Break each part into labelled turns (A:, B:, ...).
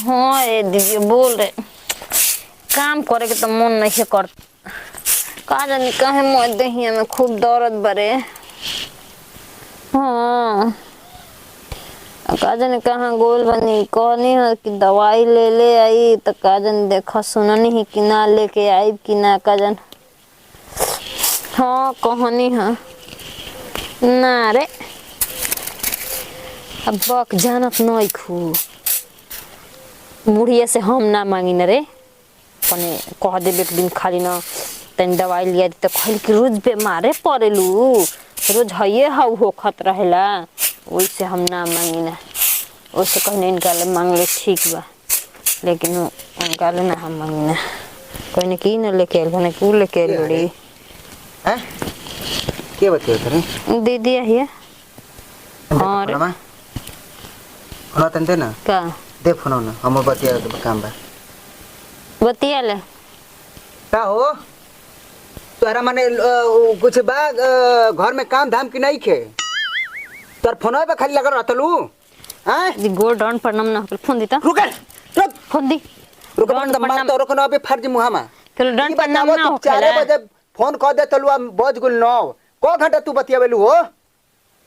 A: हाँ रे दीदी बोल रहे काम करे के तो मन नहीं कर का जानी काहे मोर देहिया में खूब दर्द बरे। हाँ का जानी कहाँ गोल बनी कहनी है कि दवाई ले ले आई तो का जानी देखा सुननी ही कि ना लेके आई कि ना का जान। हाँ कहनी है ना रे अब बक जानत नहीं खू बुढ़िया से हम ना मांगी न रे अपने कह देबे एक दिन खाली ना तनी दवाई लिया तो खाली कि रोज बीमारे पड़ेलू रोज हये हाउ होखत रहेला वैसे हम ना मांगी ना वैसे कहने इनका ले मांग ले ठीक बा लेकिन उनका ले ना हम मांगी ना कहने की न लेके आइल भने कू लेके आइल बड़ी
B: हैं के बतियो तरे
A: दीदी है और
B: फोन तंदे ना
A: का
B: दे फोन ना हम बतिया तो काम बा
A: बतिया ले
B: का हो तोरा माने कुछ बा घर में काम धाम की नहीं खे तोर फोन पे खाली लगा रहतलू हैं
A: दी गोल डाउन प्रणाम ना फोन दीता
B: रुक रुक
A: फोन दी
B: रुक मार तो रोकना पे फर्ज मुहामा
A: चलो डाउन प्रणाम ना हो
B: 4 बजे फोन कर दे तलू हम बज गुल 9 को घंटा तू बतियावेलू हो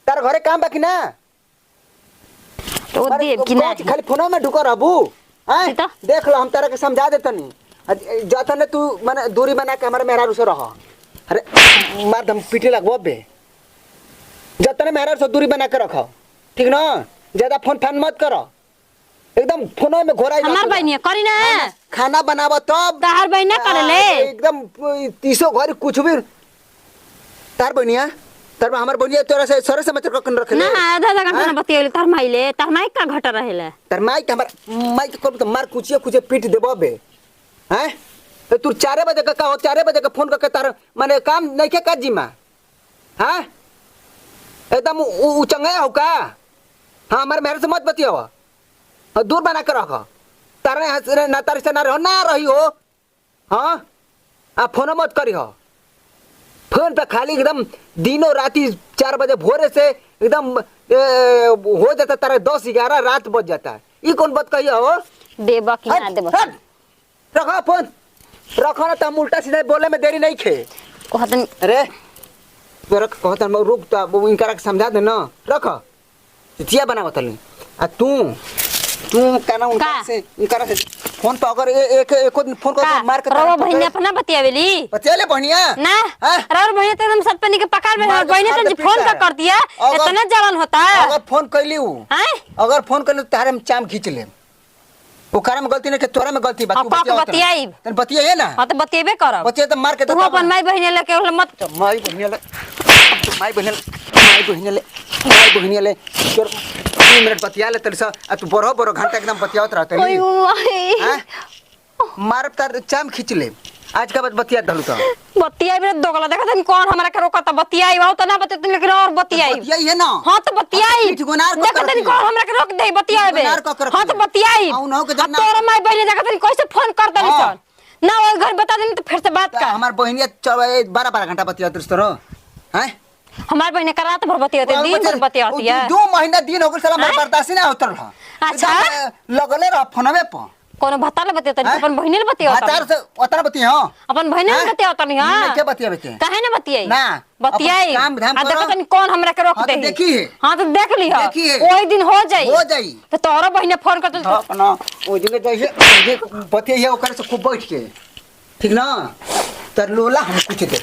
B: तार घरे काम बाकी ना
A: तो दे कि ना
B: खाली फोन में ढुकर रहबू हैं देख लो हम तारा के समझा देतनी जतने तू माने दूरी बना के हमारे मेहरारू से रह अरे मार दम पीटे लगबो बे जतने मेहरारू से दूरी बना के रखो ठीक ना ज्यादा फोन फान मत करो एकदम फोनो में घोराई
A: हमार बहनिया करी ना
B: खाना बनावा तब
A: तार बहनिया करे ले
B: एकदम 30 घर कुछ भी तार बहनिया तार हमार बहनिया तोरा से सरे से मतलब कन रखे
A: ना आधा आधा घंटा बतियले तार माइले तार माई का घटा रहेला
B: तार माई के हमर माई के करब तो मार कुचिया कुचिया पीट देबो बे हैं तो तू 4 बजे का हो 4 बजे का फोन करके तार माने काम नहीं के काजी मा हां एकदम उचंगे हो का हां हमारे मेरे से मत बतियो दूर बना के रखो तारे ना तारे से ना रही हो हां आ फोन मत करी हो फोन पे खाली एकदम दिनों राती 4 बजे भोरे से एकदम हो जाता तारे 10-11 रात बज जाता है ये कौन बात कही हो
A: देबा कि ना देबा
B: रखो फोन रखो ना तुम उल्टा सीधा बोले में देरी नहीं खे
A: कहतन
B: अरे तो रख कहतन मैं रुक तो इनका समझा दे ना रखो चिया बना बताली आ तू कहना उनका से इनका से फोन पे अगर एक फोन कर मार के
A: रवा बहनिया अपना बतियावेली
B: बतियाले बहनिया
A: ना रवा बहनिया तो एकदम सतपनी के पकड़ में और बहनिया तो फोन का कर दिया इतना जलन होता
B: अगर फोन कैली हूं अगर फोन कैली तारे में चाम खींच ले ओकरा में गलती नहीं के तोरा में गलती बाकी
A: बतियाई
B: तन बतियाए ना हां
A: तो बतियेबे करब
B: बतिया तो मार के
A: तू अपन माई बहनिया लेके मत
B: माई बहनिया ले 3 मिनट बतिया ले तलसा आ तू बरो घंटा एकदम बतियावत रहत हैं मार तार चाम खींच ले आज का बात बतिया दलू तो
A: बतियाई में दोगला देखा तन कौन हमरा के रोकता बतियाई हो तो ना बते लेकिन और बतियाई
B: है ना
A: हां तो बतियाई देखा तन कौन हमरा के रोक दे बतियाबे हां तो बतियाई तोरा माई बहनी देखा तन कैसे फोन कर दली सन ना वो घर बता देनी तो फिर से बात का
B: हमार बहनिया 12 घंटा बतियात रस्तो हैं
A: हमार बहने का रात भर बतियाते दिन भर बतियाती है
B: 2 महीना दिन हो गेल साला मार बर्दाश्त ना होत रहा
A: अच्छा
B: लगले रह फोनवे पर
A: कोनो भताले बतियाते अपन बहने ने बतियाता
B: भतार से ओतना बतिया हां
A: अपन बहने ने बतियाता नहीं हां
B: के बतियाबे के
A: काहे ना बतियाई
B: ना
A: बतियाई
B: काम धाम
A: आ देखो तनी कौन हमरा के रोक दे
B: देखी है
A: हां तो देख ली है ओई दिन हो जाई तो तोरा बहने फोन कर तो
B: अपना ओ जगह जैसे बतिया ओकर से खूब बैठ के ठीक ना तर लोला हम कुछ दे